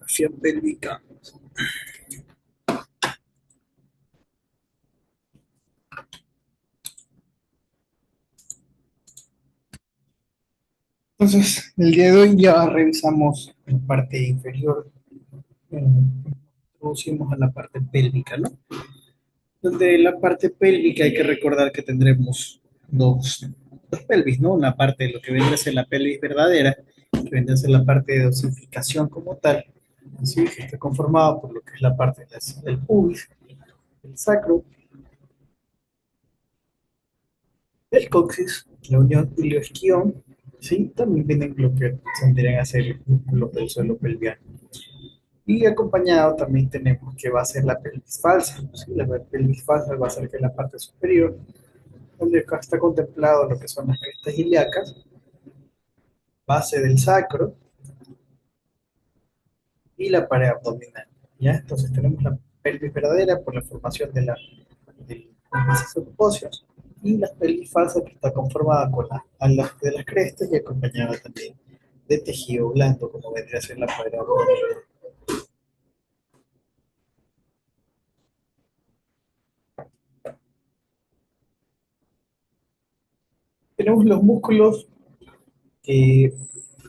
Fia pélvica. Entonces, el día de hoy ya revisamos la parte inferior, eh, introducimos a la parte pélvica, ¿no? Donde la parte pélvica hay que recordar que tendremos dos pelvis, ¿no? Una parte de lo que vendría a ser la pelvis verdadera, que vendría a ser la parte de dosificación como tal, ¿sí? Que está conformada por lo que es la parte del pubis, el sacro, el coxis, la unión ilioisquión, ¿sí? También vienen lo que tendrían a ser músculos del suelo pelviano. Y acompañado también tenemos que va a ser la pelvis falsa, ¿sí? La pelvis falsa va a ser que la parte superior, donde acá está contemplado lo que son las crestas ilíacas, base del sacro y la pared abdominal. ¿Ya? Entonces tenemos la pelvis verdadera por la formación del macizo óseos y la pelvis falsa que está conformada con las alas de las crestas y acompañada también de tejido blando, como vendría a ser la pared abdominal. Tenemos los músculos que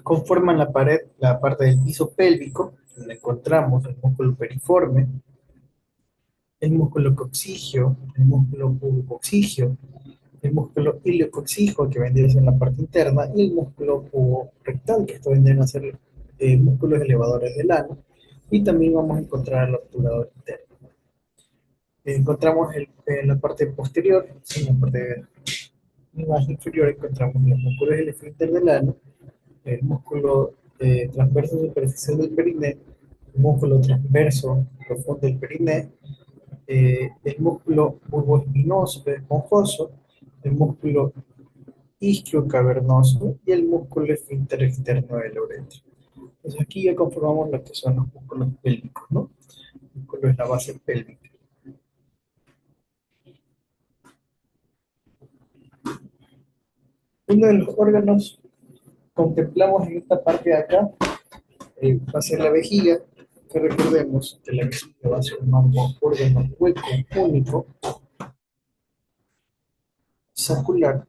conforman la pared, la parte del piso pélvico, donde encontramos el músculo periforme, el músculo coxigio, el músculo pubocoxigio, el músculo iliocoxijo, que vendría a ser la parte interna, y el músculo puborectal, que esto vendrían a ser músculos elevadores del ano, y también vamos a encontrar el obturador interno. Encontramos en la parte posterior, en la parte más inferior, encontramos los músculos del esfínter del ano, el músculo transverso superficial del periné, el músculo transverso profundo del periné, el músculo bulboespinoso esponjoso, el músculo isquio cavernoso y el músculo esfínter externo de la uretra. Entonces aquí ya conformamos lo que son los músculos pélvicos, ¿no? El músculo es la base pélvica. Uno de los órganos contemplamos en esta parte de acá va a ser la vejiga, que recordemos que la vejiga va a ser un órgano hueco único, sacular,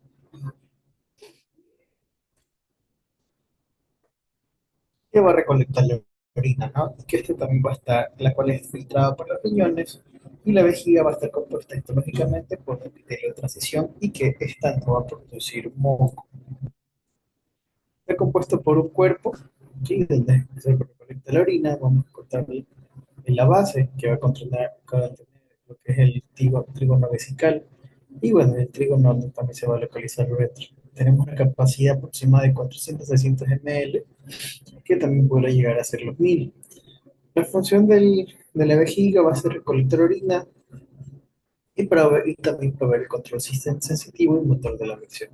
que va a recolectar la orina, ¿no? Que este también va a estar, la cual es filtrada por los riñones, y la vejiga va a estar compuesta histológicamente por el epitelio de transición y que esta no va a producir moco. Está compuesto por un cuerpo, ¿sí? Donde se recolecta la orina, vamos a encontrar en la base, que va a controlar lo que es el trígono vesical, y bueno, en el trígono también se va a localizar el uretro. Tenemos una capacidad aproximada de 400-600 ml, que también podrá llegar a ser los 1000. La función de la vejiga va a ser recolectar orina y también proveer el control sensitivo y motor de la micción.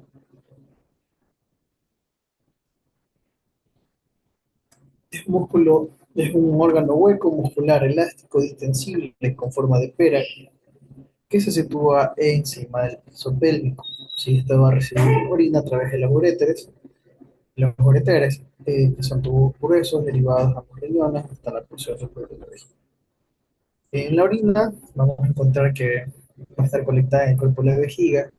Es un órgano hueco, muscular, elástico, distensible, con forma de pera, que se sitúa encima del piso pélvico. Si esta va a recibir orina a través de los ureteres, que son tubos gruesos derivados a los riñones hasta la porción superior de la vejiga. En la orina vamos a encontrar que va a estar conectada en el cuerpo de la vejiga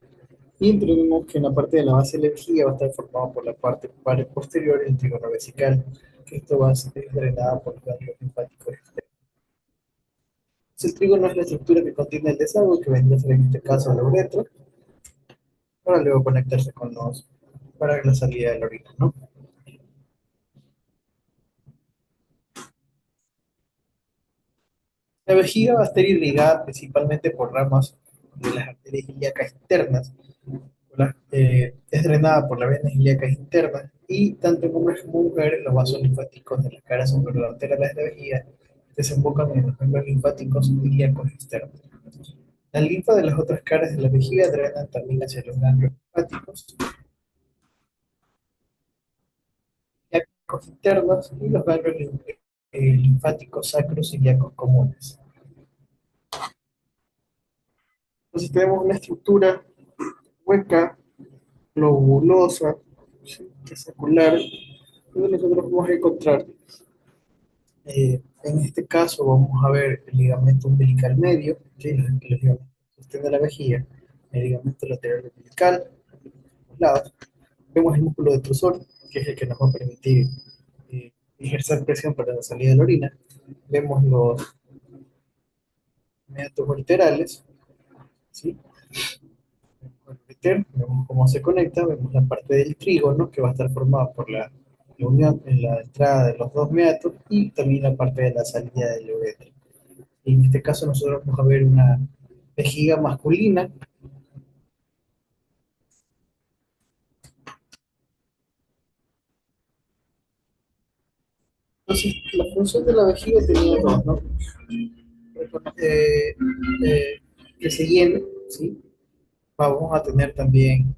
y entendemos que en la parte de la base de la vejiga va a estar formado por la parte pared posterior y el trígono vesical, que esto va a ser drenada por los ganglios linfáticos externos. El trígono es la estructura que contiene el desagüe, que vendría a ser en este caso la uretra, para luego conectarse para la salida de la orina, ¿no? La vejiga va a estar irrigada principalmente por ramas de las arterias ilíacas internas, es drenada por las venas ilíacas internas y tanto en hombres como mujeres los vasos linfáticos de la cara superior de la vejiga desembocan en los ganglios linfáticos ilíacos externos. La linfa de las otras caras de la vejiga drenan también hacia los ganglios linfáticos ilíacos internos y los ganglios linfáticos sacros ilíacos comunes. Entonces tenemos una estructura hueca, globulosa, ¿sí? Secular, donde nosotros vamos a encontrar En este caso vamos a ver el ligamento umbilical medio, ¿sí? Los ligamentos que sostienen la vejiga, el ligamento lateral umbilical, los lados. Vemos el músculo detrusor, que es el que nos va a permitir ejercer presión para la salida de la orina. Vemos los mediatos laterales, ¿sí? Vemos el ureter, vemos cómo se conecta, vemos la parte del trígono, que va a estar formada por la unión en la entrada de los dos meatos y también la parte de la salida del ureter. En este caso nosotros vamos a ver una vejiga masculina. Entonces, la función de la vejiga tenía dos, ¿no? Eh, eh, que se llene, ¿sí? Vamos a tener también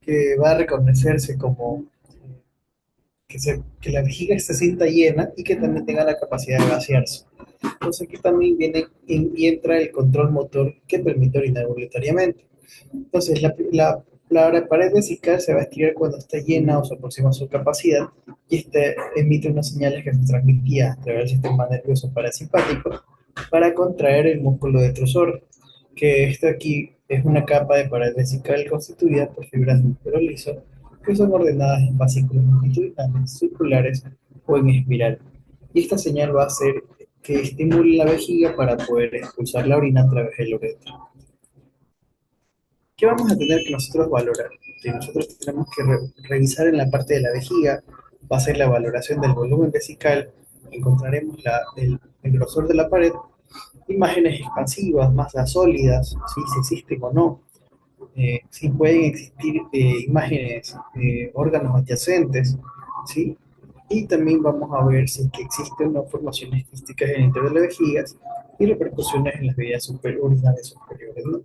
que va a reconocerse como que la vejiga se sienta llena y que también tenga la capacidad de vaciarse. Entonces aquí también viene y entra el control motor que permite orinar voluntariamente. Entonces la pared vesical se va a estirar cuando está llena o se aproxima a su capacidad y este emite unas señales que se transmitían a través del sistema nervioso parasimpático para contraer el músculo detrusor, que esto aquí es una capa de pared vesical constituida por fibras de músculo liso que son ordenadas en fascículos longitudinales, circulares o en espiral. Y esta señal va a hacer que estimule la vejiga para poder expulsar la orina a través del uretra. ¿Qué vamos a tener que nosotros valorar? Que nosotros tenemos que revisar en la parte de la vejiga, va a ser la valoración del volumen vesical, encontraremos el grosor de la pared, imágenes expansivas, masas sólidas, ¿sí? Si existen o no, si pueden existir imágenes, órganos adyacentes, ¿sí? Y también vamos a ver si que existen formaciones quísticas en el interior de las vejigas y repercusiones en las vías urinarias superiores, ¿no?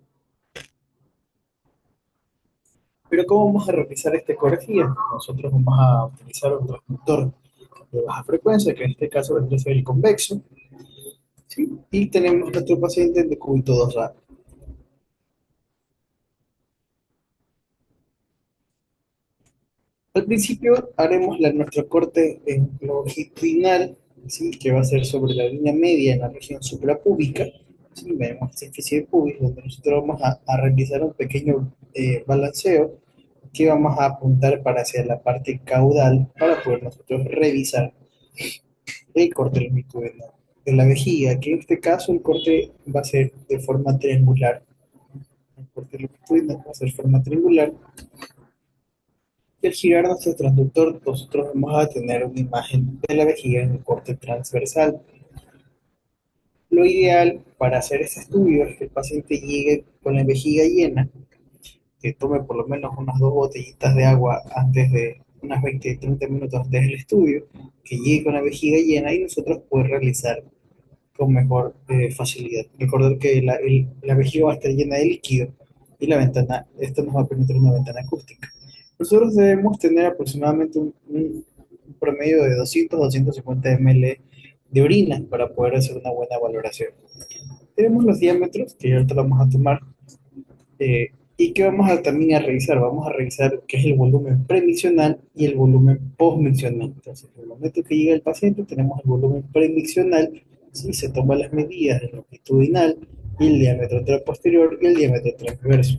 Pero ¿cómo vamos a realizar esta ecografía? Nosotros vamos a utilizar un transductor de baja frecuencia, que en este caso vendría a ser el convexo, ¿sí? Y tenemos nuestro paciente de cúbito 2A. Al principio haremos nuestro corte en longitudinal, ¿sí? Que va a ser sobre la línea media en la región suprapúbica. ¿Sí? Vemos esta especie de pubis, donde nosotros vamos a realizar un pequeño balanceo que vamos a apuntar para hacia la parte caudal para poder nosotros revisar el corte longitudinal de la vejiga, que en este caso el corte va a ser de forma triangular. El corte longitudinal va a ser de forma triangular. Y al girar nuestro transductor, nosotros vamos a tener una imagen de la vejiga en el corte transversal. Lo ideal para hacer este estudio es que el paciente llegue con la vejiga llena, que tome por lo menos unas dos botellitas de agua antes de unas 20 30 minutos antes del estudio, que llegue con la vejiga llena y nosotros podemos realizar con mejor facilidad. Recordar que la vejiga va a estar llena de líquido y la ventana, esto nos va a permitir una ventana acústica. Nosotros debemos tener aproximadamente un promedio de 200-250 ml de orina para poder hacer una buena valoración. Tenemos los diámetros, que ahorita lo vamos a tomar, y que vamos a también a revisar. Vamos a revisar qué es el volumen premiccional y el volumen postmiccional. Entonces, en el momento que llega el paciente, tenemos el volumen premiccional, si se toman las medidas del longitudinal y el diámetro posterior y el diámetro transverso.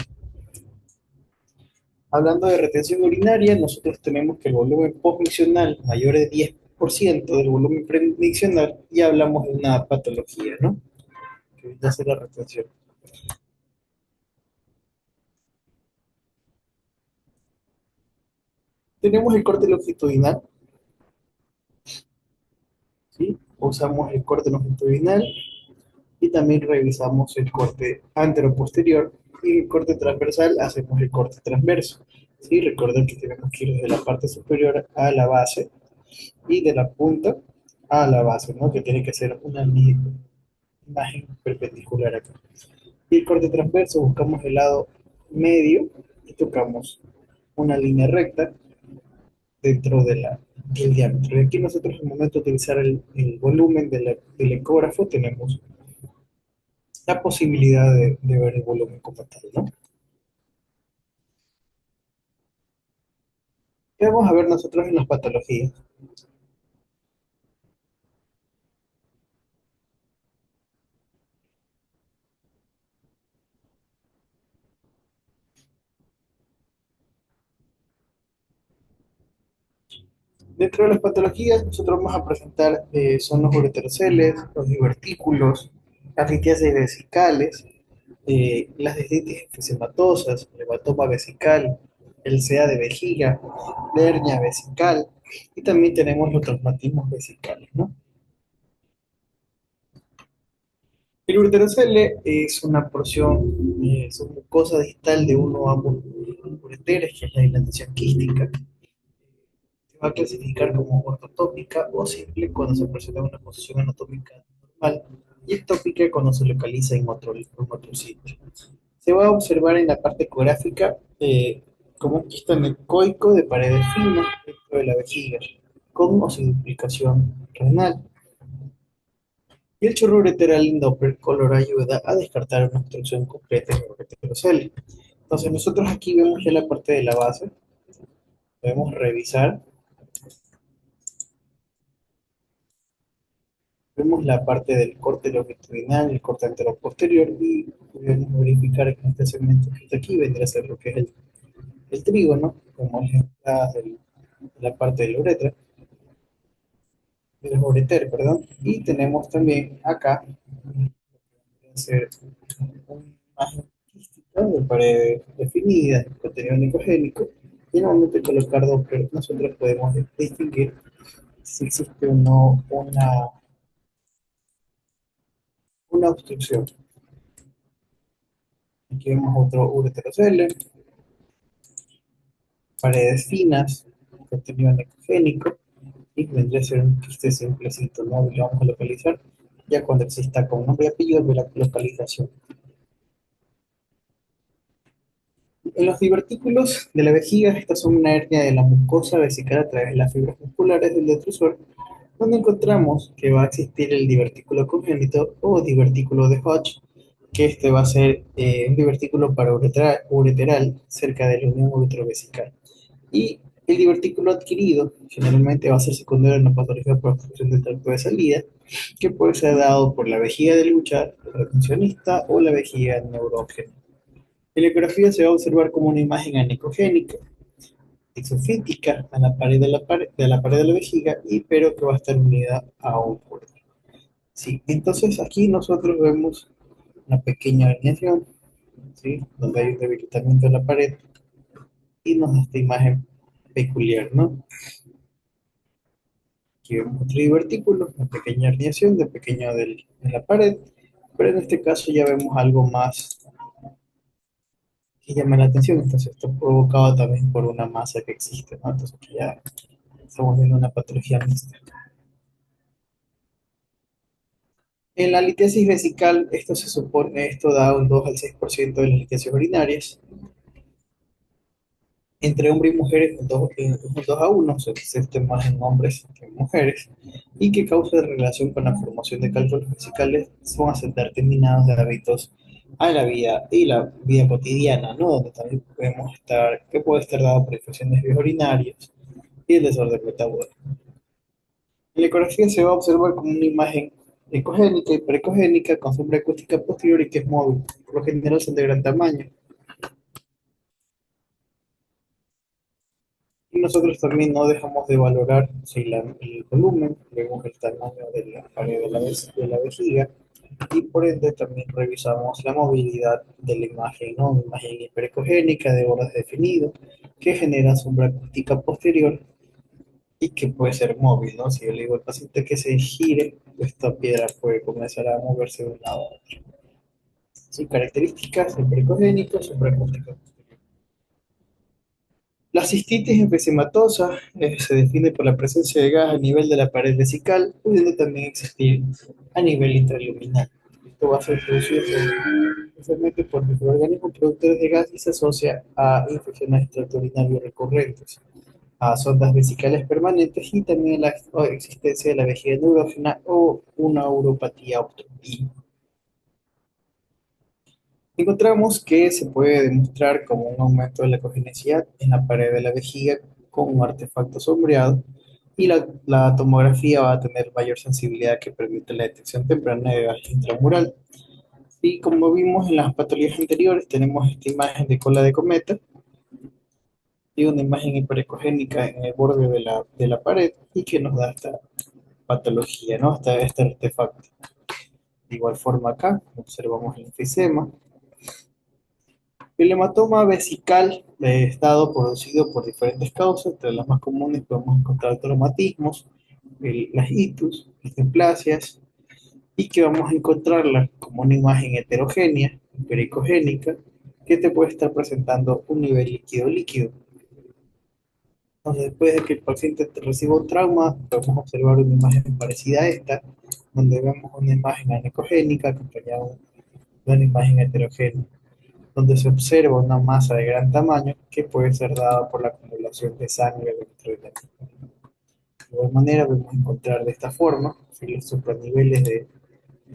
Hablando de retención urinaria, nosotros tenemos que el volumen postmiccional mayor de 10% del volumen premiccional y hablamos de una patología, ¿no? Que ya será retención. Tenemos el corte longitudinal, ¿sí? Usamos el corte longitudinal y también revisamos el corte antero-posterior y el corte transversal hacemos el corte transverso. ¿Sí? Recuerden que tenemos que ir desde la parte superior a la base y de la punta a la base, ¿no? Que tiene que ser una imagen perpendicular acá. Y el corte transverso buscamos el lado medio y tocamos una línea recta dentro del diámetro. Y aquí nosotros, en el momento de utilizar el volumen del ecógrafo, tenemos la posibilidad de ver el volumen como tal, ¿no? ¿Qué vamos a ver nosotros en las patologías? Dentro de las patologías, nosotros vamos a presentar son los ureteroceles, los divertículos, las litiasis vesicales, las dendritis enfisematosas, el hematoma vesical, el CA de vejiga, la hernia vesical y también tenemos los traumatismos vesicales, ¿no? El ureterocele es una porción, es una mucosa distal de uno o ambos ureteres, que es la dilatación quística. Se va a clasificar como ortotópica o simple cuando se presenta una posición anatómica normal y ectópica cuando se localiza en otro sitio. Se va a observar en la parte ecográfica como un quiste anecoico de paredes finas dentro de la vejiga, con osificación renal. Y el chorro ureteral en Doppler color ayuda a descartar una obstrucción completa en el ureterocele. Entonces nosotros aquí vemos ya la parte de la base, podemos revisar, vemos la parte del corte longitudinal, el corte anteroposterior y podemos verificar que este segmento que está aquí vendría a ser lo que es el trígono, como es la parte de la uretra, del ureter, perdón, y tenemos también acá hacer una imagen quística de pared definida, contenido nicogénico, y en el momento de colocar Doppler nosotros podemos distinguir si existe o no una obstrucción. Aquí vemos otro ureterocele, paredes finas, contenido nicogénico, y vendría a ser un quiste simplecito, ¿no? Y lo vamos a localizar ya cuando exista con nombre y apellido de la localización. En los divertículos de la vejiga, estas son una hernia de la mucosa vesical a través de las fibras musculares del detrusor, donde encontramos que va a existir el divertículo congénito o divertículo de Hodge, que este va a ser un divertículo ureteral cerca de la unión uretrovesical. Y el divertículo adquirido generalmente va a ser secundario en la patología por obstrucción del tracto de salida, que puede ser dado por la vejiga de lucha, el retencionista o la vejiga neurógena. En la ecografía se va a observar como una imagen anicogénica, exofítica a la pared de la vejiga, y pero que va a estar unida a un puerto. Sí, entonces aquí nosotros vemos una pequeña herniación, ¿sí? Donde hay un debilitamiento de la pared y nos da esta imagen peculiar, ¿no? Aquí vemos otro divertículo, una pequeña herniación de la pared, pero en este caso ya vemos algo más que llama la atención. Entonces esto provocado también por una masa que existe, ¿no? Entonces aquí ya estamos viendo una patología mixta. En la litiasis vesical, esto da un 2 al 6% de las litiasis urinarias. Entre hombres y mujeres, un 2 a 1, se existe más en hombres que en mujeres, y que causa de relación con la formación de cálculos vesicales son a ser determinados de hábitos a la vida y la vida cotidiana, ¿no? Donde también podemos estar, que puede estar dado por infecciones vías urinarias y el desorden metabólico. En la ecografía se va a observar como una imagen ecogénica y precogénica con sombra acústica posterior y que es móvil. Por lo general son de gran tamaño. Y nosotros también no dejamos de valorar si el volumen, vemos el tamaño de la pared de la vejiga y por ende también revisamos la movilidad de la imagen, ¿no? Una imagen hiperecogénica de bordes definidos que genera sombra acústica posterior y que puede ser móvil, ¿no? Si yo le digo al paciente que se gire, esta piedra puede comenzar a moverse de un lado a otro. Sin características hiperecogénicas, sombra acústica. La cistitis enfesematosa se define por la presencia de gas a nivel de la pared vesical, pudiendo también existir a nivel intraluminal. Esto va a ser producido especialmente por microorganismos productores de gas y se asocia a infecciones extraurinarias recurrentes, a sondas vesicales permanentes y también la existencia de la vejiga neurógena o una uropatía obstructiva. Encontramos que se puede demostrar como un aumento de la cogenicidad en la pared de la vejiga con un artefacto sombreado y la tomografía va a tener mayor sensibilidad que permite la detección temprana de gas intramural. Y como vimos en las patologías anteriores, tenemos esta imagen de cola de cometa y una imagen hiperecogénica en el borde de la pared y que nos da esta patología, ¿no? Este artefacto. De igual forma acá, observamos el enfisema. El hematoma vesical de estado producido por diferentes causas, entre las más comunes podemos encontrar traumatismos, las itus, las neoplasias, y que vamos a encontrarla como una imagen heterogénea, pericogénica, que te puede estar presentando un nivel líquido-líquido. Entonces, después de que el paciente reciba un trauma, podemos observar una imagen parecida a esta, donde vemos una imagen anecogénica acompañada de una imagen heterogénea, donde se observa una masa de gran tamaño que puede ser dada por la acumulación de sangre dentro de la misma. De igual manera, podemos encontrar de esta forma los supraniveles de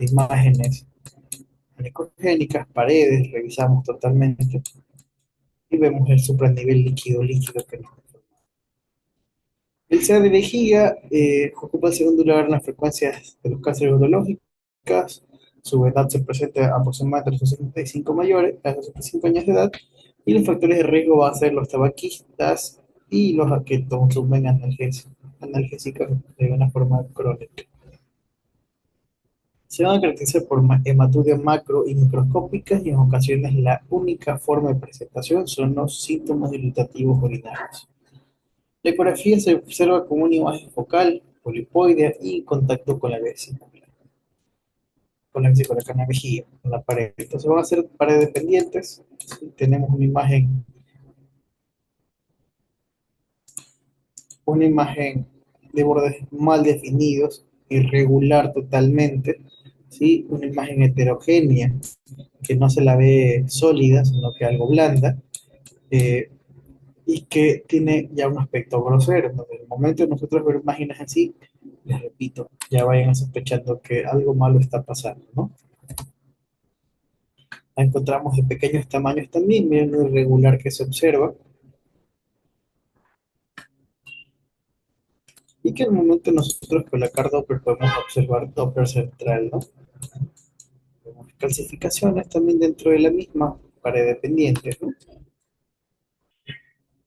imágenes anecogénicas, paredes, revisamos totalmente y vemos el supranivel líquido que nos. El SEA de vejiga ocupa el segundo lugar en las frecuencias de los cánceres urológicas. Su edad se presenta aproximadamente a los 65 mayores, a los 65 años de edad, y los factores de riesgo van a ser los tabaquistas y los que consumen analgésicos de una forma crónica. Se van a caracterizar por hematuria macro y microscópicas y en ocasiones la única forma de presentación son los síntomas dilatativos urinarios. La ecografía se observa como una imagen focal, polipoidea y en contacto con la vesícula, acá en la vejiga, con la pared. Entonces van a ser paredes dependientes. Tenemos una imagen de bordes mal definidos, irregular totalmente, ¿sí? Una imagen heterogénea, que no se la ve sólida, sino que algo blanda, eh, y que tiene ya un aspecto grosero. Entonces, en el momento de nosotros ver imágenes así, les repito, ya vayan sospechando que algo malo está pasando, ¿no? La encontramos de pequeños tamaños también, miren lo irregular que se observa, y que en el momento nosotros con la Doppler podemos observar Doppler central, ¿no? Vemos calcificaciones también dentro de la misma pared dependiente, ¿no?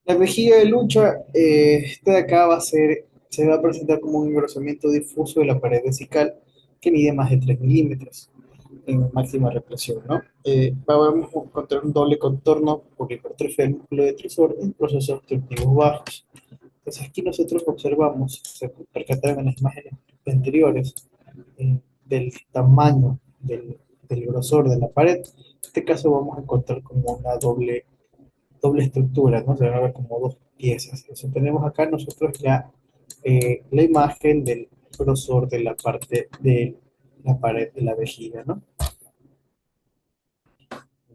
La vejiga de lucha, esta de acá se va a presentar como un engrosamiento difuso de la pared vesical que mide más de 3 milímetros en máxima represión, ¿no? Vamos a encontrar un doble contorno por hipertrofia del músculo detrusor en procesos obstructivos bajos. Entonces aquí nosotros observamos, se percataron en las imágenes anteriores, del tamaño del grosor de la pared. En este caso vamos a encontrar como una doble estructura, ¿no? Se van a ver como dos piezas. Entonces tenemos acá nosotros ya la imagen del grosor de la parte de la pared de la vejiga, ¿no?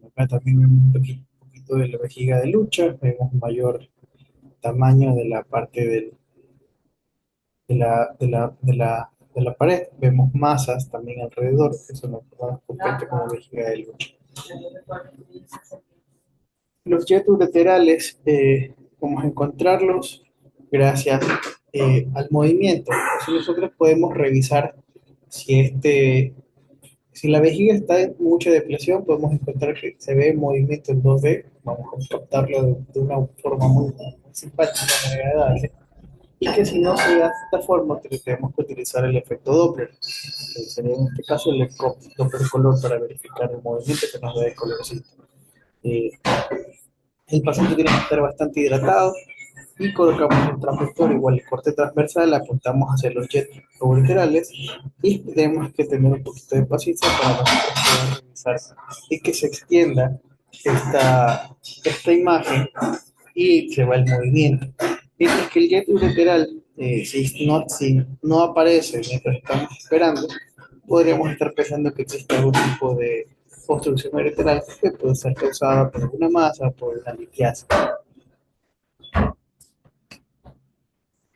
Acá también vemos un poquito de la vejiga de lucha, vemos mayor tamaño de la parte de la pared, vemos masas también alrededor, que eso nos compete como vejiga de lucha. Los jets ureterales, vamos a encontrarlos gracias al movimiento. Entonces nosotros podemos revisar si si la vejiga está en mucha depresión, podemos encontrar que se ve movimiento en 2D, vamos a captarlo de una forma muy simpática, muy agradable, y que si no se da de esta forma, tenemos que utilizar el efecto Doppler, que sería en este caso el Doppler color para verificar el movimiento que nos da el colorcito. Eh, el paciente tiene que estar bastante hidratado y colocamos el transductor, igual el corte transversal, apuntamos hacia los jets laterales y tenemos que tener un poquito de paciencia para nosotros poder revisar y que se extienda esta imagen y se va el movimiento. Mientras que el jet ureteral, si no aparece mientras estamos esperando, podríamos estar pensando que existe algún tipo de obstrucción ureteral que puede ser causada por alguna masa, por una litiasis.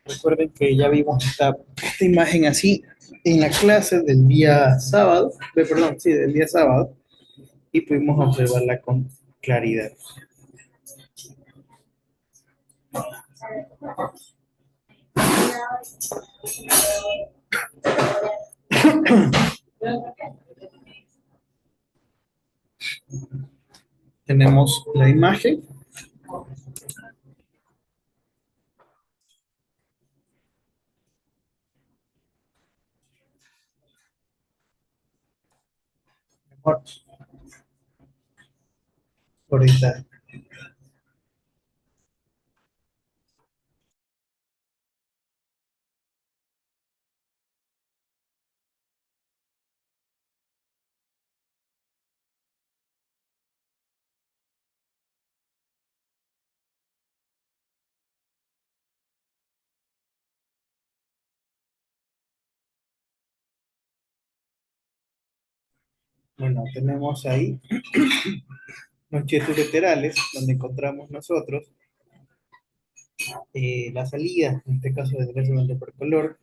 Recuerden que ya vimos esta imagen así en la clase del día sábado, perdón, sí, del día sábado, y pudimos observarla con claridad. Tenemos la imagen. Mejor, ahorita. Bueno, tenemos ahí longitudes laterales, donde encontramos nosotros la salida, en este caso de ser por color,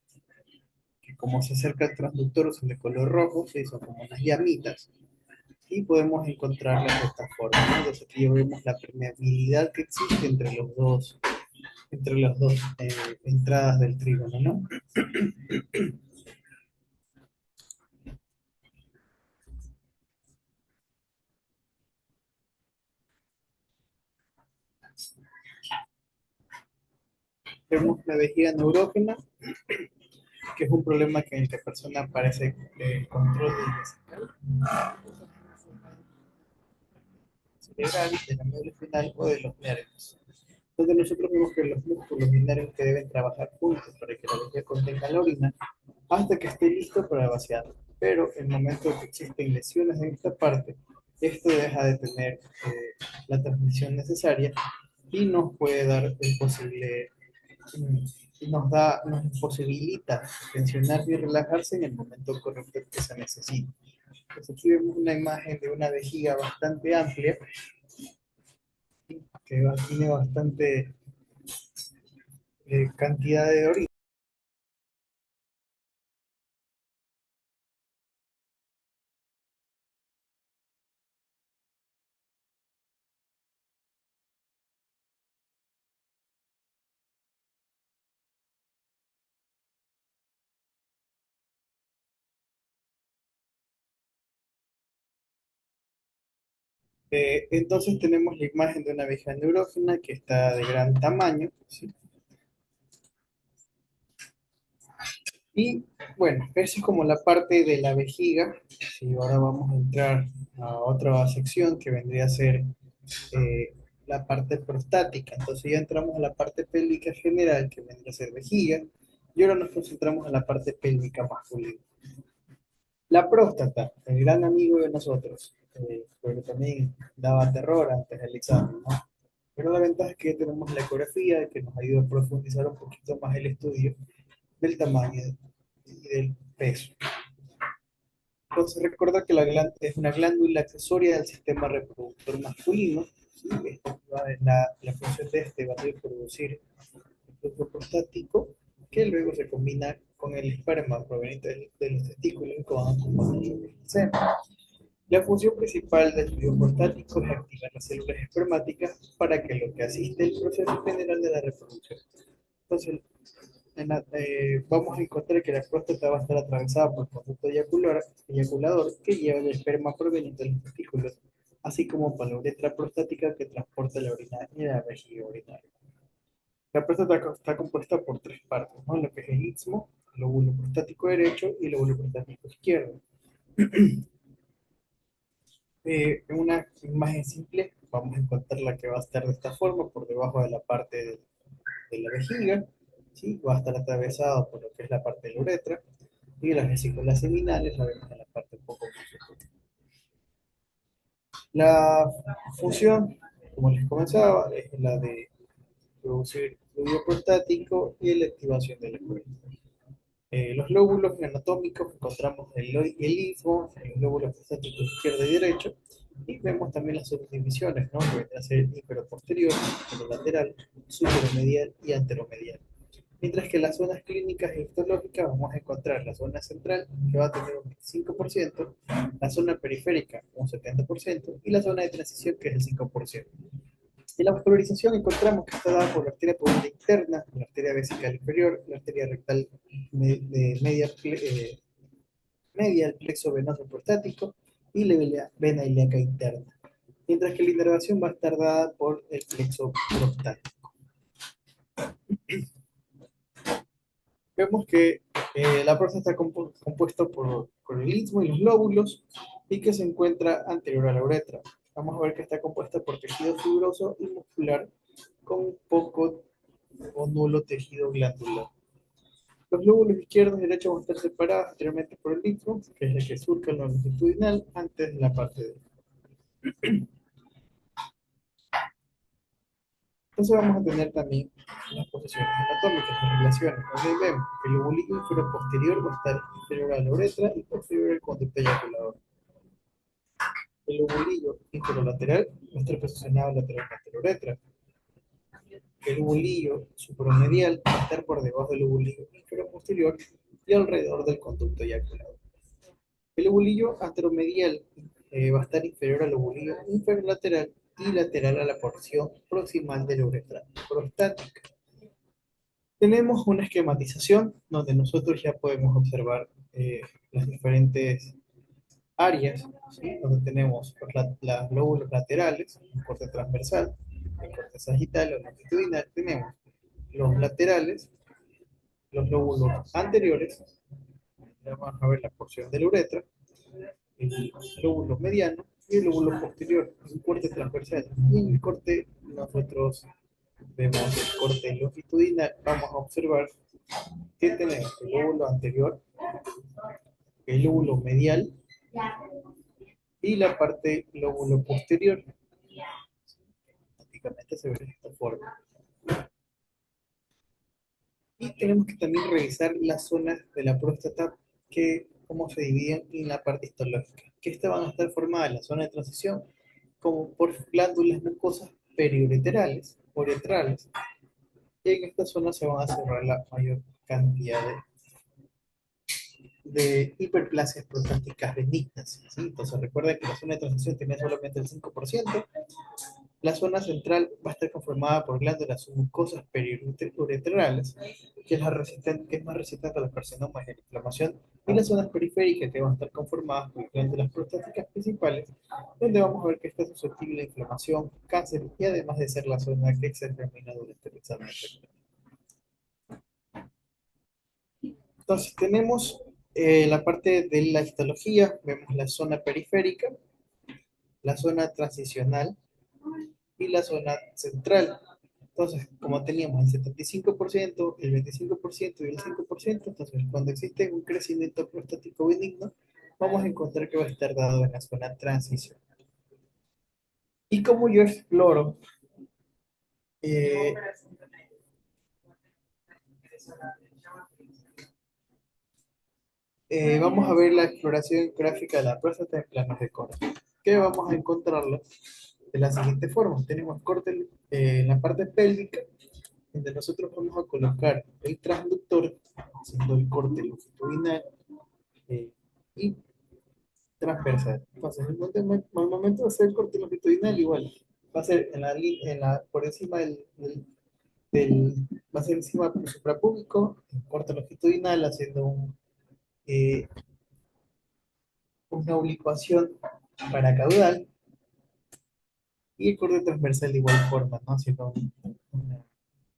que como se acerca al transductor son de color rojo, ¿sí? Son como unas llamitas, y podemos encontrarlas de esta forma, ¿no? Entonces aquí ya vemos la permeabilidad que existe entre las dos entradas del trígono, ¿no? Vemos la vejiga neurógena, que es un problema que en la persona parece control cerebral, de la médula espinal o de los nervios. Entonces nosotros vemos que los músculos y nervios que deben trabajar juntos para que la vejiga contenga la orina hasta que esté listo para vaciar. Pero en el momento que existen lesiones en esta parte, esto deja de tener la transmisión necesaria y nos puede dar el posible, nos imposibilita tensionar y relajarse en el momento correcto que se necesita. Pues aquí vemos una imagen de una vejiga bastante amplia, que tiene bastante cantidad de orina. Entonces tenemos la imagen de una vejiga neurógena que está de gran tamaño, ¿sí? Y bueno, eso es como la parte de la vejiga. Y ahora vamos a entrar a otra sección que vendría a ser eh, la parte prostática. Entonces ya entramos a la parte pélvica general, que vendría a ser vejiga, y ahora nos concentramos en la parte pélvica masculina. La próstata, el gran amigo de nosotros, pero también daba terror antes del examen, ¿no? Pero la ventaja es que ya tenemos la ecografía, que nos ayuda a profundizar un poquito más el estudio del tamaño y del peso. Entonces recuerda que la glándula es una glándula accesoria del sistema reproductor masculino. ¿Sí? La función de este va a ser producir el flujo prostático, que luego se combina con el esperma proveniente de los testículos y con el seno. La función principal del fluido prostático es activar las células espermáticas para que lo que asiste el proceso general de la reproducción. Entonces, vamos a encontrar que la próstata va a estar atravesada por el conducto eyaculador que lleva el esperma proveniente de los testículos, así como por la uretra prostática que transporta la orina y la vejiga urinaria. La próstata está compuesta por tres partes, ¿no? Lo que es el istmo, el lóbulo prostático derecho y el lóbulo prostático izquierdo. En una imagen simple vamos a encontrar la que va a estar de esta forma, por debajo de la parte de la vejiga, ¿sí? Va a estar atravesado por lo que es la parte de la uretra, y las vesículas seminales la vemos en la parte un poco más superior. La función, como les comenzaba, es la de producir fluido prostático y la activación del esperma. Los lóbulos anatómicos encontramos el istmo, el lóbulo prostático izquierdo y derecho, y vemos también las subdivisiones, ¿no? Que vendrán a ser posterior, lateral, superomedial y anteromedial. Mientras que las zonas clínicas e histológicas vamos a encontrar la zona central, que va a tener un 25%, la zona periférica un 70% y la zona de transición, que es el 5%. En la vascularización encontramos que está dada por la arteria pudenda interna, la arteria vesical inferior, la arteria rectal media, media, el plexo venoso prostático y la vena ilíaca interna. Mientras que la inervación va a estar dada por el plexo prostático. Vemos que la próstata está compuesta por el istmo y los lóbulos y que se encuentra anterior a la uretra. Vamos a ver que está compuesta por tejido fibroso y muscular con poco o nulo tejido glandular. Los lóbulos izquierdos y derechos van a estar separados anteriormente por el istmo, que es el que surca el longitudinal antes de la parte de. Entonces vamos a tener también las posiciones anatómicas, las relaciones. Donde vemos que el lobulillo inferior posterior va a estar inferior a la uretra y posterior al conducto eyaculador. El lobulillo inferolateral va a estar posicionado lateralmente a la uretra. El lobulillo supromedial va a estar por debajo del lobulillo inferior posterior y alrededor del conducto eyaculador. El lobulillo anteromedial va a estar inferior al lobulillo inferolateral y lateral a la porción proximal de la uretra prostática. Tenemos una esquematización donde nosotros ya podemos observar las diferentes áreas, ¿sí? Donde tenemos los lóbulos laterales, el corte transversal, el corte sagital o longitudinal, tenemos los laterales, los lóbulos anteriores, vamos a ver la porción de la uretra, el lóbulo mediano y el lóbulo posterior, un corte transversal. Y en el corte nosotros vemos el corte longitudinal, vamos a observar que tenemos el lóbulo anterior, el lóbulo medial y la parte lóbulo posterior. Prácticamente se ve de esta forma. Y tenemos que también revisar las zonas de la próstata que cómo se dividen en la parte histológica. Que estas van a estar formadas en la zona de transición como por glándulas mucosas periureterales, uretrales, y en esta zona se van a cerrar la mayor cantidad de hiperplasias prostáticas benignas, ¿sí? Entonces recuerda que la zona de transición tenía solamente el 5%. La zona central va a estar conformada por glándulas mucosas periuretrales, que es más resistente a los carcinomas y a la inflamación, y las zonas periféricas que van a estar conformadas por glándulas prostáticas principales, donde vamos a ver que está susceptible a inflamación, cáncer y además de ser la zona que se termina durante el examen. Entonces tenemos la parte de la histología, vemos la zona periférica, la zona transicional y la zona central. Entonces, como teníamos el 75%, el 25% y el 5%, entonces cuando existe un crecimiento prostático benigno, vamos a encontrar que va a estar dado en la zona transición. Y como yo exploro, eh, vamos a ver la exploración gráfica de la próstata en planos de corte. ¿Qué vamos a encontrarlo? De la siguiente forma, tenemos corte en la parte pélvica, donde nosotros vamos a colocar el transductor, haciendo el corte longitudinal eh, y transversal. Entonces, al momento de hacer el corte longitudinal, igual, va a ser por encima del, va a ser encima del suprapúbico, el corte longitudinal, haciendo eh, una oblicuación paracaudal, y el corte transversal de igual forma, ¿no? Haciendo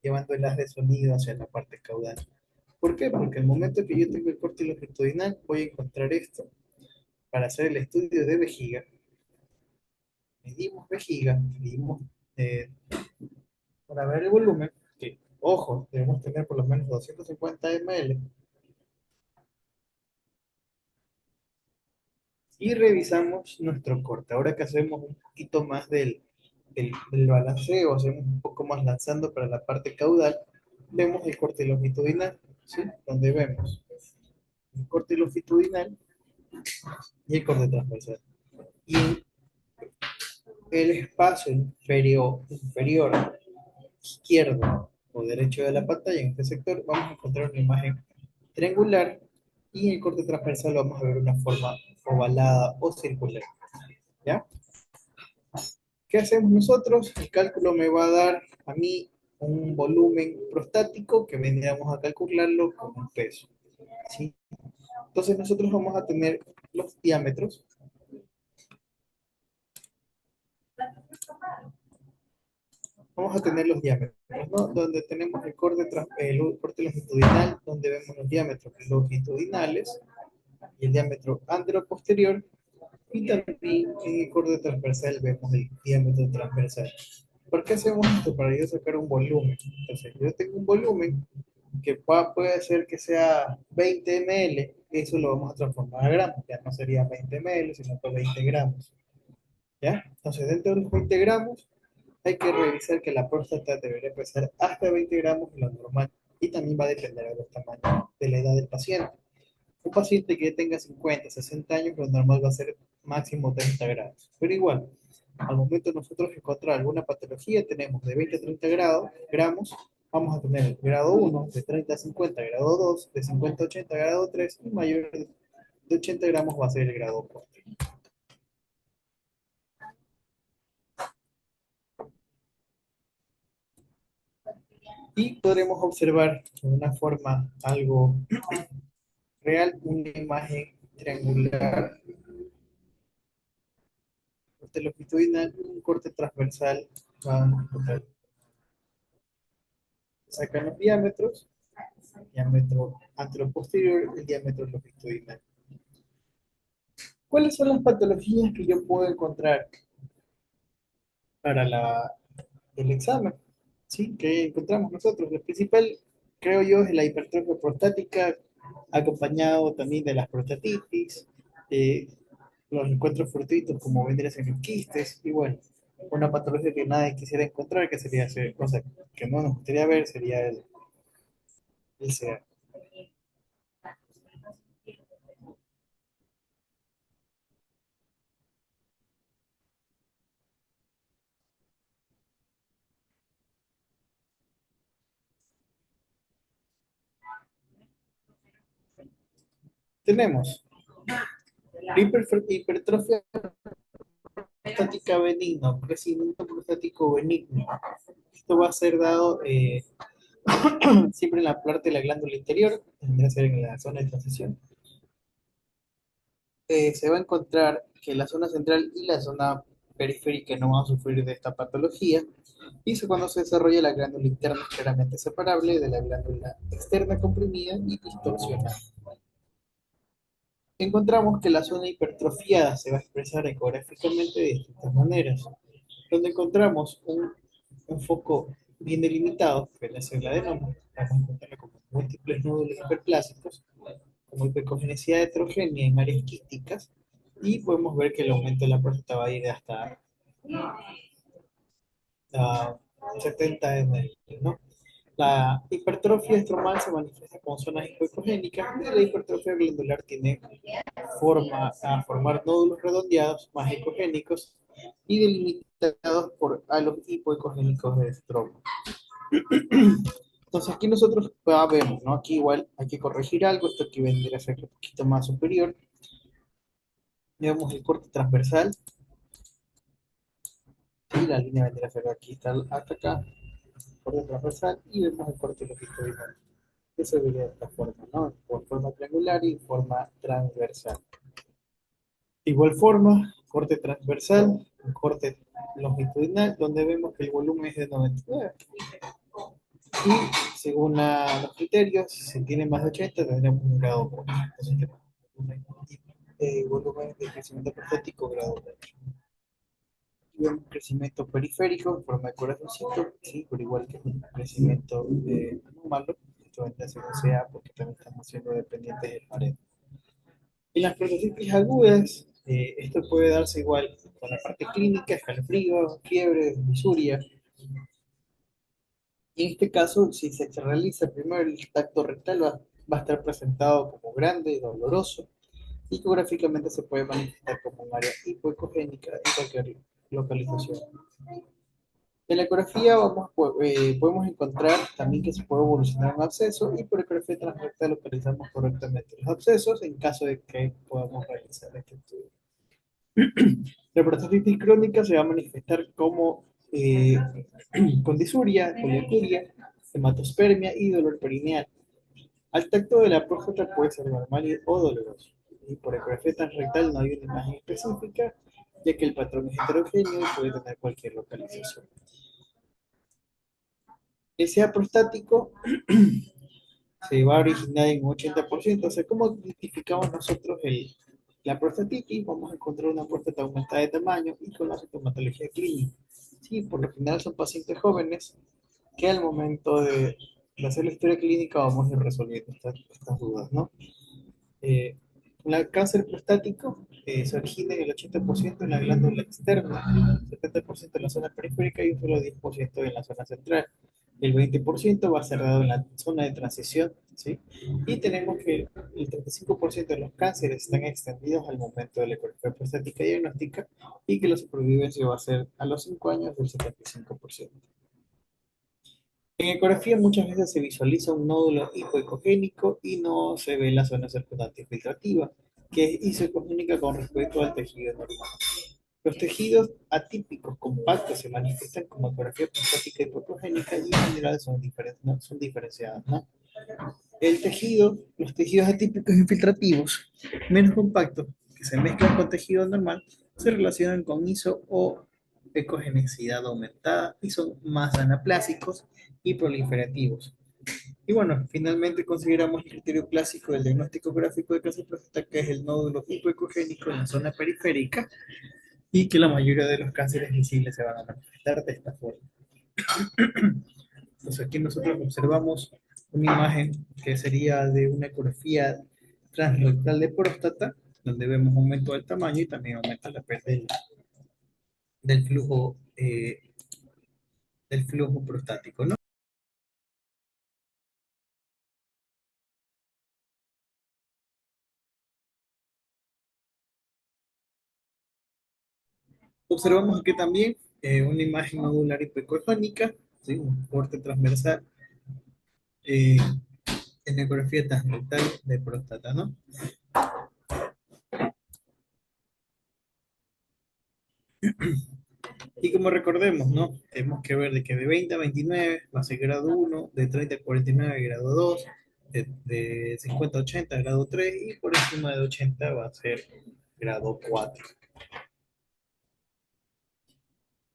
llevando el haz de sonido hacia la parte caudal. ¿Por qué? Porque al momento que yo tengo el corte longitudinal, voy a encontrar esto. Para hacer el estudio de vejiga, medimos vejiga, medimos eh, para ver el volumen, que, ojo, debemos tener por lo menos 250 ml, y revisamos nuestro corte. Ahora que hacemos un poquito más del balanceo, hacemos un poco más lanzando para la parte caudal, vemos el corte longitudinal, ¿sí? Donde vemos el corte longitudinal y el corte transversal. Y el espacio inferior izquierdo o derecho de la pantalla, en este sector, vamos a encontrar una imagen triangular y en el corte transversal vamos a ver una forma ovalada o circular. ¿Ya? ¿Qué hacemos nosotros? El cálculo me va a dar a mí un volumen prostático que vendríamos a calcularlo con un peso, ¿sí? Entonces nosotros vamos a tener los diámetros, vamos a tener los diámetros, ¿no? Donde tenemos el corte longitudinal, donde vemos los diámetros longitudinales y el diámetro anteroposterior, y también en el corte transversal vemos el diámetro transversal. ¿Por qué hacemos esto? Para yo sacar un volumen. Entonces, yo tengo un volumen que puede ser que sea 20 ml, eso lo vamos a transformar a gramos, ya no sería 20 ml, sino que 20 gramos, ¿ya? Entonces, dentro de los 20 gramos, hay que revisar que la próstata debería pesar hasta 20 gramos de lo normal, y también va a depender de los tamaños de la edad del paciente. Un paciente que tenga 50, 60 años, lo normal va a ser máximo 30 grados, pero igual, al momento de nosotros encontrar alguna patología, tenemos de 20 a 30 gramos, vamos a tener el grado 1, de 30 a 50, grado 2, de 50 a 80, grado 3, y mayor de 80 gramos va a ser el grado 4. Y podremos observar de una forma algo real una imagen triangular, corte longitudinal, un corte transversal, vamos a sacar los diámetros, diámetro anteroposterior, el diámetro longitudinal. ¿Cuáles son las patologías que yo puedo encontrar para el examen? ¿Sí? Que encontramos nosotros. Lo principal, creo yo, es la hipertrofia prostática, acompañado también de las prostatitis, eh, los encuentros fortuitos como vendrían en los quistes, y bueno, una patología que nadie quisiera encontrar, que sería, o sea, que no nos gustaría ver, sería el SEA. Tenemos hipertrofia prostática benigno, crecimiento prostático benigno. Esto va a ser dado siempre en la parte de la glándula interior, tendría que ser en la zona de transición. Se va a encontrar que la zona central y la zona periférica no van a sufrir de esta patología. Y eso cuando se desarrolla la glándula interna claramente separable de la glándula externa comprimida y distorsionada. Encontramos que la zona hipertrofiada se va a expresar ecográficamente de distintas maneras, donde encontramos un foco bien delimitado, que la sigla de nombre, vamos a encontrarlo como múltiples nódulos hiperplásicos, como hipercogenesidad heterogénea en áreas quísticas, y podemos ver que el aumento de la próstata va a ir hasta 70 ml, ¿no? La hipertrofia estromal se manifiesta como zonas hipoecogénicas y la hipertrofia glandular tiene forma a formar nódulos redondeados más ecogénicos y delimitados por halos hipoecogénicos de estromo. Entonces aquí nosotros vemos, ¿no? Aquí igual hay que corregir algo, esto aquí vendría a ser un poquito más superior. Vemos el corte transversal, y la línea vendría a ser aquí hasta acá, corte transversal, y vemos el corte longitudinal. Eso sería de esta forma, ¿no? Por forma triangular y forma transversal. De igual forma, corte transversal, un corte longitudinal, donde vemos que el volumen es de 99. Y según los criterios, si tiene más de 80, tendremos un grado 4. Entonces, tenemos un volumen de crecimiento prostático grado 4. Y un crecimiento periférico en forma de corazoncito, sí, por igual que un crecimiento anómalo. Esto vendría a ser un CA porque también estamos siendo dependientes del pared. En las prostatitis agudas, esto puede darse igual con la parte clínica, escalofrío, fiebre, disuria. Y en este caso, si se realiza primero el tacto rectal, va a estar presentado como grande, doloroso, y ecográficamente se puede manifestar como un área hipoecogénica en cualquier localización. En la ecografía podemos encontrar también que se puede evolucionar un absceso, y por ecografía transrectal localizamos correctamente los abscesos en caso de que podamos realizar este estudio. La prostatitis crónica se va a manifestar como con disuria, poliacuria, hematospermia y dolor perineal. Al tacto de la próstata puede ser normal o doloroso. Y por ecografía transrectal no hay una imagen específica, ya que el patrón es heterogéneo y puede tener cualquier localización. Que sea prostático se va a originar en un 80%. O sea, ¿cómo identificamos nosotros la prostatitis? Vamos a encontrar una próstata aumentada de tamaño y con la sintomatología clínica. Sí, por lo general son pacientes jóvenes que al momento de hacer la historia clínica vamos a ir resolviendo estas dudas, ¿no? Eh, el cáncer prostático se origina en el 80% en la glándula externa, 70% en la zona periférica y un solo 10% en la zona central. El 20% va a ser dado en la zona de transición, ¿sí? Y tenemos que el 35% de los cánceres están extendidos al momento de la ecografía prostática diagnóstica y que la supervivencia va a ser a los 5 años del 75%. En ecografía muchas veces se visualiza un nódulo hipoecogénico y no se ve la zona circundante filtrativa, que es isocogénica con respecto al tejido normal. Los tejidos atípicos compactos se manifiestan como ecografía prostática hipocogénica y en general no, son diferenciados, ¿no? Los tejidos atípicos infiltrativos, menos compactos, que se mezclan con tejido normal, se relacionan con iso o ecogenicidad aumentada y son más anaplásicos y proliferativos. Y bueno, finalmente consideramos el criterio clásico del diagnóstico gráfico de cáncer próstata, que es el nódulo hipoecogénico en la zona periférica y que la mayoría de los cánceres visibles se van a manifestar de esta forma. Entonces aquí nosotros observamos una imagen que sería de una ecografía transrectal de próstata, donde vemos aumento del tamaño y también aumenta la pérdida del flujo, del flujo prostático, ¿no? Observamos aquí también una imagen nodular hipoecogénica, ¿sí? Un corte transversal eh, en ecografía transrectal de próstata, ¿no? Y como recordemos, ¿no? Tenemos que ver de que de 20 a 29 va a ser grado 1, de 30 a 49 grado 2, de 50 a 80 grado 3 y por encima de 80 va a ser grado 4.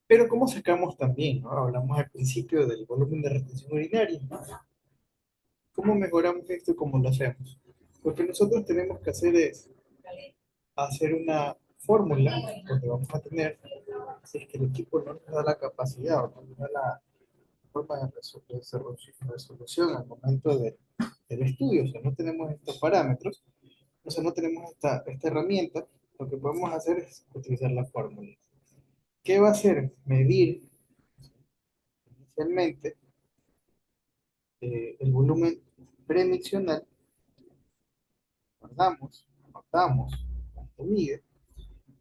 Pero como sacamos también, ¿no? Hablamos al principio del volumen de retención urinaria. ¿Cómo mejoramos esto y cómo lo hacemos? Lo que nosotros tenemos que hacer es hacer una fórmula donde vamos a tener, si es que el equipo no nos da la capacidad o no nos da la forma de resolución al momento del estudio, o sea, no tenemos estos parámetros, o sea, no tenemos esta herramienta, lo que podemos hacer es utilizar la fórmula. ¿Qué va a hacer? Medir inicialmente el volumen premiccional, guardamos, anotamos cuánto mide,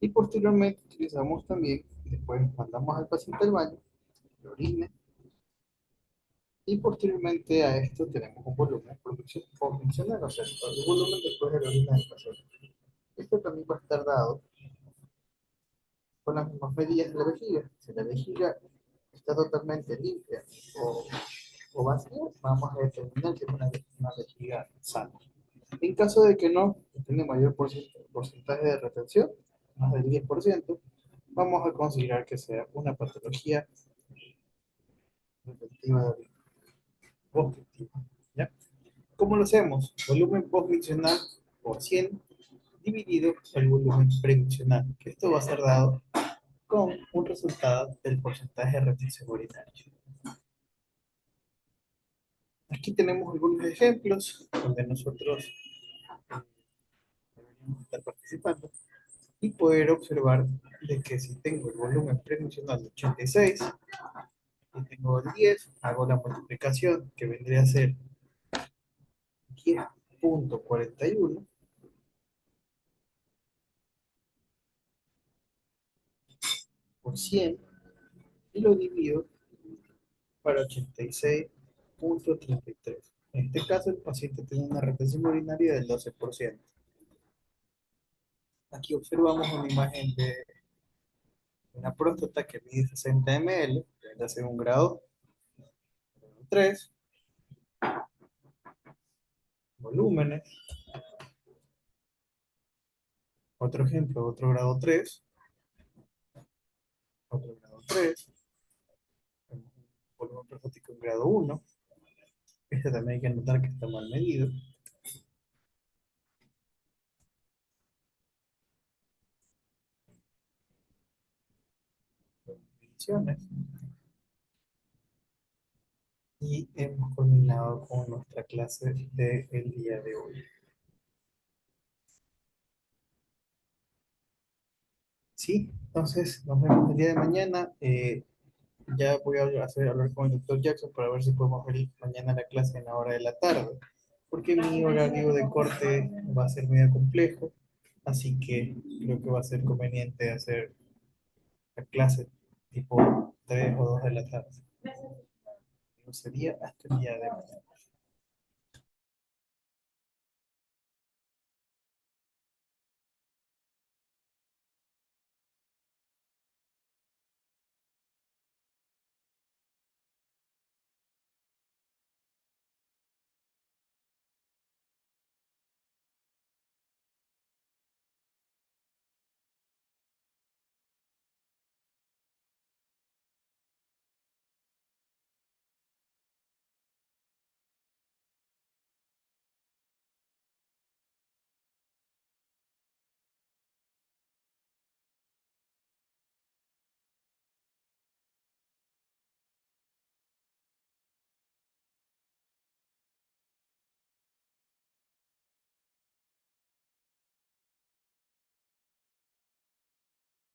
y posteriormente utilizamos también, después mandamos al paciente al baño, que orine, y posteriormente a esto tenemos un volumen convencional, o sea, el volumen después de la orina del paciente. Esto también va a estar dado con las mismas medidas de la vejiga. Si la vejiga está totalmente limpia o, o vacía, vamos a determinar que es una vejiga sana. En caso de que no, que tiene mayor porcentaje de retención, más del 10%, vamos a considerar que sea una patología retentiva de orina, obstructiva. ¿Ya? ¿Cómo lo hacemos? Volumen postmiccional por 100 dividido el volumen premiccional, que esto va a ser dado con un resultado del porcentaje de retención urinaria. Aquí tenemos algunos ejemplos donde nosotros deberíamos estar participando y poder observar de que si tengo el volumen premiccional de 86 y tengo el 10, hago la multiplicación que vendría a ser 10.41 por 100 y lo divido para 86.33. En este caso, el paciente tiene una retención urinaria del 12%. Aquí observamos una imagen de una próstata que mide 60 ml, de hace un grado 3, volúmenes, otro ejemplo, otro grado 3, otro grado 3, volumen prostático en grado 1, este también hay que notar que está mal medido, mediciones, y hemos culminado con nuestra clase del día de hoy. Sí, entonces nos vemos el día de mañana. Ya voy a hablar con el doctor Jackson para ver si podemos ver mañana la clase en la hora de la tarde, porque mi horario de corte va a ser medio complejo, así que creo que va a ser conveniente hacer la clase tipo 3 o 2 de la tarde. Eso sería hasta el día de mañana.